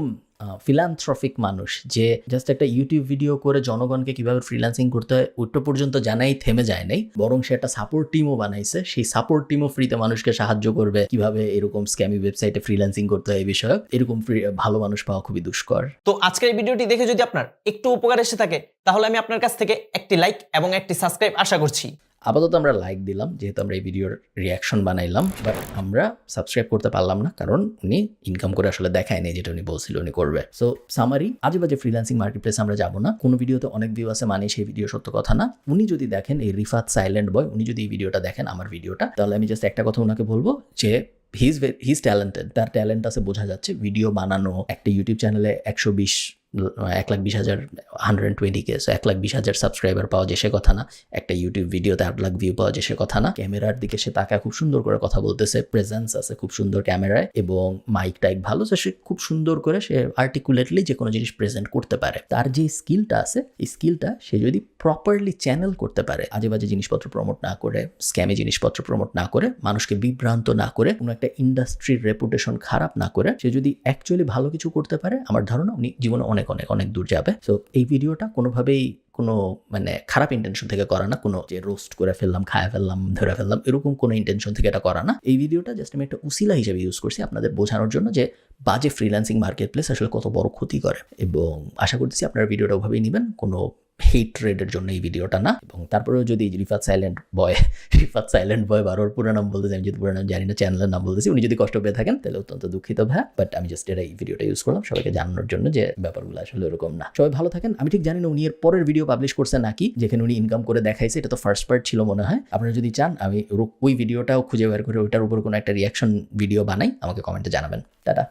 ফিলান্থ্রফিক মানুষ যে জাস্ট একটা ইউটিউব ভিডিও করে জনগণকে কিভাবে ফ্রিল্যান্সিং করতে হয় ওইটা পর্যন্ত জানাই থেমে যায় নাই, বরং সে একটা সাপোর্ট টিমও বানাইছে, সেই সাপোর্ট টিমও ফ্রিতে মানুষকে সাহায্য করবে কিভাবে এরকম স্ক্যামি ওয়েবসাইটে ফ্রিল্যান্সিং করতে হয় এই বিষয়ে। এরকম ভালো মানুষ পাওয়া খুবই দুষ্কর। তো আজকের এই ভিডিওটি দেখে যদি আপনার একটু উপকার এসে থাকে তাহলে আমি আপনার কাছ থেকে একটি লাইক এবং একটি সাবস্ক্রাইব আশা করছি। আপাতত আমরা লাইক দিলাম যেহেতু আমরা এই ভিডিওর রিয়াকশন বানাইলাম, বাট আমরা সাবস্ক্রাইব করতে পারলাম না কারণ উনি ইনকাম করে আসলে দেখায় নেই যেটা উনি বলছিল উনি করবে। সো সামারি, আজে বাজে ফ্রিল্যান্সিং মার্কেট প্লেসে আমরা যাবো না। কোনো ভিডিওতে অনেক ভিউ আছে মানে সেই ভিডিও সত্য কথা না। উনি যদি দেখেন এই রিফাত সাইলেন্ট বয়, উনি যদি এই ভিডিওটা দেখেন আমার ভিডিওটা, তাহলে আমি জাস্ট একটা কথা ওনাকে বলবো যে হিজ ট্যালেন্টেড, তার ট্যালেন্ট আছে বোঝা যাচ্ছে। ভিডিও বানানো, একটা ইউটিউব চ্যানেলে 1,20,000 120K, সো 1,20,000 সাবস্ক্রাইবার পাওয়া যে সে কথা না। একটা ইউটিউব ভিডিওতে 8 লাখ ভিউ পাওয়া যে সে কথা না। ক্যামেরার দিকে সে তাকায় খুব সুন্দর করে কথা বলতেছে, প্রেজেন্স আছে খুব সুন্দর ক্যামেরায় এবং মাইক টাইক ভালো, সে খুব সুন্দর করে সে আর্টিকুলেটলি যে কোনো জিনিস প্রেজেন্ট করতে পারে। তার যে স্কিলটা আছে এই স্কিলটা সে যদি প্রপারলি চ্যানেল করতে পারে, আজে বাজে জিনিসপত্র প্রমোট না করে, স্ক্যামে জিনিসপত্র প্রমোট না করে, মানুষকে বিভ্রান্ত না করে, কোনো একটা ইন্ডাস্ট্রির রেপুটেশন খারাপ না করে, সে যদি অ্যাকচুয়ালি ভালো কিছু করতে পারে, আমার ধারণা উনি জীবনে অনেক অনেক অনেক দূর যাবে। সো এই ভিডিওটা কোনোভাবেই কোনো খারাপ ইন্টেনশন থেকে করা না, কোনো যে রোস্ট করে ফেললাম, খায় ফেললাম, ধরে ফেললাম, এরকম কোনো ইন্টেনশন থেকে এটা করা না। এই ভিডিওটা জাস্ট আমি একটা উসিলা হিসেবে ইউজ করছি আপনাদের বোঝানোর জন্য যে বাজে ফ্রিল্যান্সিং মার্কেট প্লেস আসলে কত বড় ক্ষতি করে, এবং আশা করতেছি আপনারা ভিডিওটা ওভাবেই নেবেন, কোনো হেট্রেডের জন্য এই ভিডিওটা না। এবং তারপরেও যদি রিফাত সাইলেন্ট বয় বারোর পুরো নাম বলতেছি, আমি যদি পুরো নাম জানি না, চ্যানেলের নাম বলতেছি, উনি যদি কষ্ট পেয়ে থাকেন তাহলে অত্যন্ত দুঃখিত ভাই, বাট আমি জাস্ট এই ভিডিওটা ইউজ করলাম সবাইকে জানানোর জন্য যে ব্যাপারগুলো আসলে এরকম না। সবাই ভালো থাকেন। আমি ঠিক জানি না উনি এর পরের ভিডিও পাবলিশ করছে নাকি, যেখানে উনি ইনকাম করে দেখাইছে, এটা তো ফার্স্ট পার্ট ছিল মনে হয়। আপনারা যদি চান আমি ওই ভিডিওটাও খুঁজে বের করে ওইটার উপর কোনো একটা রিয়াকশন ভিডিও বানাই, আমাকে কমেন্টে জানাবেন। টাটা।